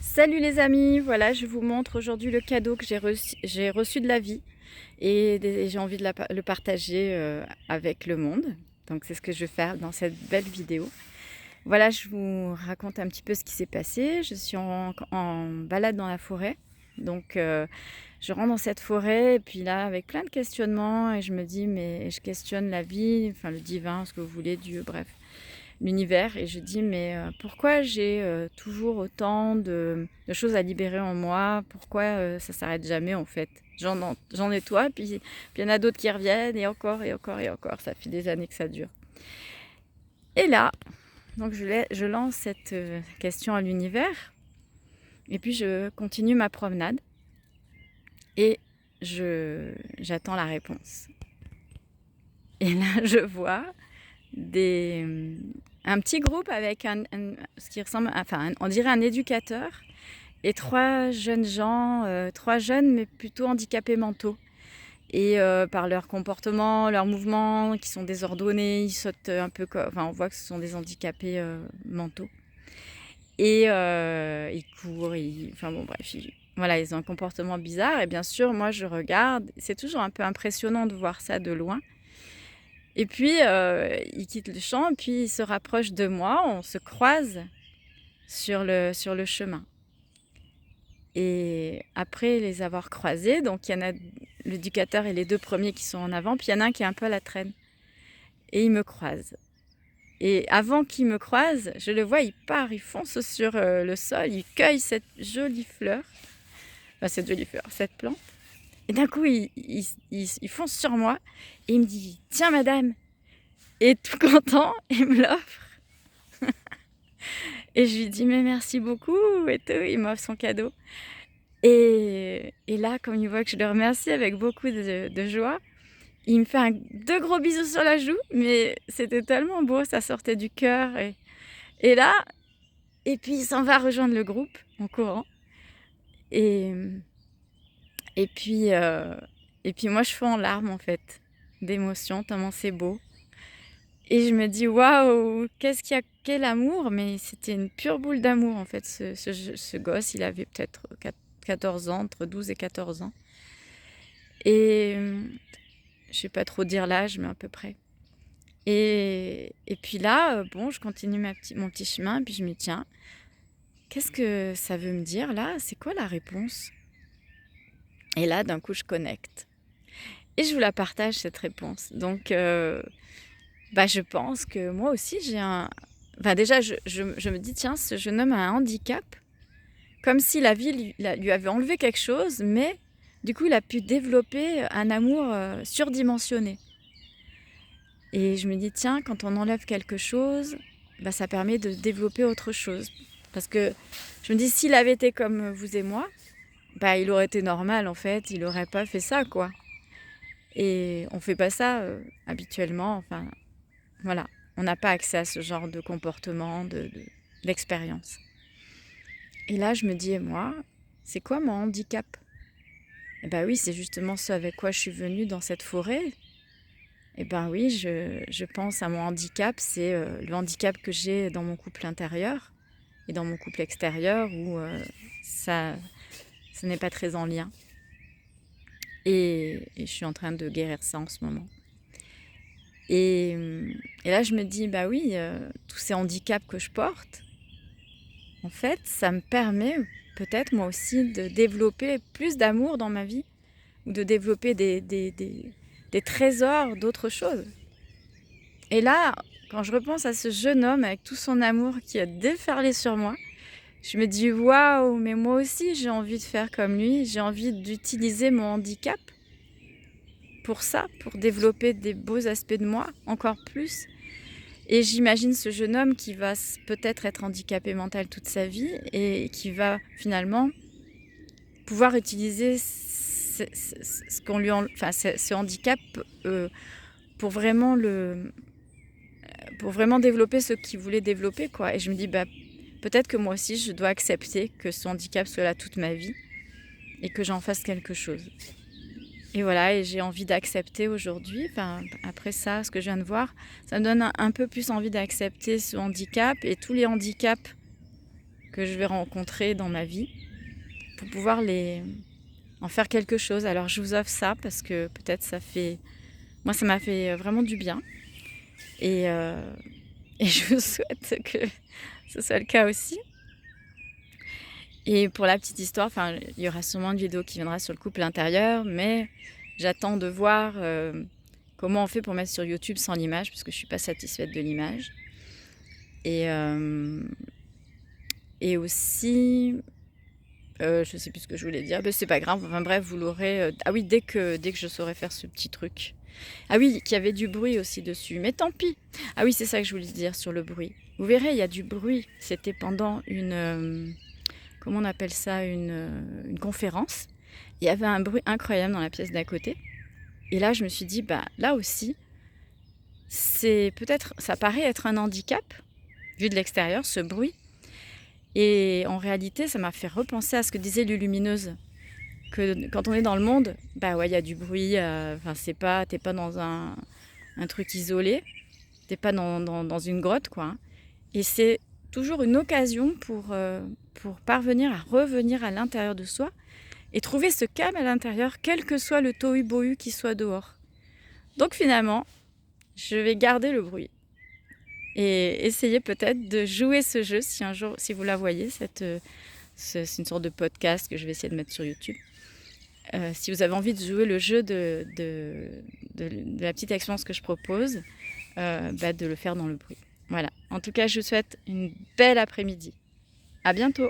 Salut les amis, voilà je vous montre aujourd'hui le cadeau que j'ai reçu de la vie et j'ai envie de le partager avec le monde. Donc c'est ce que je vais faire dans cette belle vidéo. Voilà, je vous raconte un petit peu ce qui s'est passé. Je suis en balade dans la forêt. Donc je rentre dans cette forêt et puis là avec plein de questionnements et je me dis mais je questionne la vie, enfin le divin, ce que vous voulez, Dieu, bref l'univers et je dis mais pourquoi j'ai toujours autant de choses à libérer en moi, pourquoi ça s'arrête jamais en fait. J'en nettoie puis il y en a d'autres qui reviennent et encore et encore et encore, ça fait des années que ça dure. Et là, donc je lance cette question à l'univers et puis je continue ma promenade et j'attends la réponse. Et là je vois des, un petit groupe avec ce qui ressemble, enfin, on dirait un éducateur et trois jeunes gens, trois jeunes mais plutôt handicapés mentaux. Et par leur comportement, leurs mouvements qui sont désordonnés, ils sautent un peu comme, enfin, on voit que ce sont des handicapés mentaux. Et ils courent, enfin bon bref, voilà, ils ont un comportement bizarre. Et bien sûr, moi je regarde, c'est toujours un peu impressionnant de voir ça de loin. Et puis, il quitte le champ, et puis il se rapproche de moi, on se croise sur le chemin. Et après les avoir croisés, donc il y en a l'éducateur et les deux premiers qui sont en avant, puis il y en a un qui est un peu à la traîne. Et il me croise. Et avant qu'il me croise, je le vois, il part, il fonce sur le sol, il cueille cette jolie fleur, enfin cette jolie fleur, cette plante. Et d'un coup, il fonce sur moi et il me dit « Tiens madame !» Et tout content, il me l'offre. Et je lui dis mais merci beaucoup et tout, il m'offre son cadeau. Et là, comme il voit que je le remercie avec beaucoup de joie, il me fait deux gros bisous sur la joue, mais c'était tellement beau, ça sortait du cœur. Et là, et puis il s'en va rejoindre le groupe en courant. Et, et, puis, euh, et puis moi, je fais en larmes en fait, d'émotion, tellement c'est beau. Et je me dis, waouh, quel amour, mais c'était une pure boule d'amour en fait, ce gosse, il avait peut-être 14 ans, entre 12 et 14 ans. Et je ne sais pas trop dire l'âge, mais à peu près. Et puis là, bon, je continue mon petit chemin, puis je me dis, tiens, qu'est-ce que ça veut me dire là? C'est quoi la réponse? Et là, d'un coup, je connecte. Et je vous la partage, cette réponse. Donc, je pense que moi aussi, j'ai un... Enfin, déjà, je me dis, tiens, ce jeune homme a un handicap, comme si la vie lui avait enlevé quelque chose, mais du coup, il a pu développer un amour surdimensionné. Et je me dis, tiens, quand on enlève quelque chose, ça permet de développer autre chose. Parce que je me dis, s'il avait été comme vous et moi, il aurait été normal, en fait, il n'aurait pas fait ça, quoi. Et on ne fait pas ça habituellement, enfin, voilà. On n'a pas accès à ce genre de comportement, d'expérience. Et là, je me dis, et moi, c'est quoi mon handicap? Eh bien oui, c'est justement ce avec quoi je suis venue dans cette forêt. Eh bien oui, je pense à mon handicap, c'est le handicap que j'ai dans mon couple intérieur et dans mon couple extérieur où ça n'est pas très en lien. Et je suis en train de guérir ça en ce moment. Et là, je me dis, bah oui, tous ces handicaps que je porte, en fait, ça me permet peut-être moi aussi de développer plus d'amour dans ma vie ou de développer des trésors d'autres choses. Et là, quand je repense à ce jeune homme avec tout son amour qui a déferlé sur moi, je me dis waouh, mais moi aussi j'ai envie de faire comme lui, j'ai envie d'utiliser mon handicap pour ça, pour développer des beaux aspects de moi encore plus. Et j'imagine ce jeune homme qui va peut-être être handicapé mental toute sa vie et qui va finalement pouvoir utiliser ce handicap pour vraiment développer ce qu'il voulait développer, quoi. Et je me dis, peut-être que moi aussi, je dois accepter que ce handicap soit là toute ma vie et que j'en fasse quelque chose. Et voilà, et j'ai envie d'accepter aujourd'hui, après ça, ce que je viens de voir, ça me donne un peu plus envie d'accepter ce handicap et tous les handicaps que je vais rencontrer dans ma vie pour pouvoir en faire quelque chose. Alors je vous offre ça parce que peut-être moi ça m'a fait vraiment du bien et, et je vous souhaite que ce soit le cas aussi. Et pour la petite histoire, enfin, il y aura sûrement une vidéo qui viendra sur le couple intérieur, mais j'attends de voir comment on fait pour mettre sur YouTube sans l'image, parce que je ne suis pas satisfaite de l'image. Et aussi, je ne sais plus ce que je voulais dire, mais c'est pas grave, enfin bref, vous l'aurez. Ah oui, dès que je saurai faire ce petit truc. Ah oui, qu'il y avait du bruit aussi dessus, mais tant pis. Ah oui, c'est ça que je voulais dire sur le bruit. Vous verrez, il y a du bruit. C'était pendant comment on appelle ça, une conférence. Il y avait un bruit incroyable dans la pièce d'à côté. Et là, je me suis dit, bah là aussi, ça paraît être un handicap, vu de l'extérieur, ce bruit. Et en réalité, ça m'a fait repenser à ce que disait Lulumineuse, que quand on est dans le monde, bah ouais, il y a du bruit. Enfin, t'es pas dans un truc isolé, t'es pas dans une grotte, quoi. Hein. Et c'est toujours une occasion pour parvenir à revenir à l'intérieur de soi et trouver ce calme à l'intérieur, quel que soit le tohu-bohu qui soit dehors. Donc finalement, je vais garder le bruit et essayer peut-être de jouer ce jeu si un jour, si vous la voyez, c'est une sorte de podcast que je vais essayer de mettre sur YouTube. Si vous avez envie de jouer le jeu de la petite expérience que je propose, de le faire dans le bruit. Voilà. En tout cas, je vous souhaite une belle après-midi. À bientôt.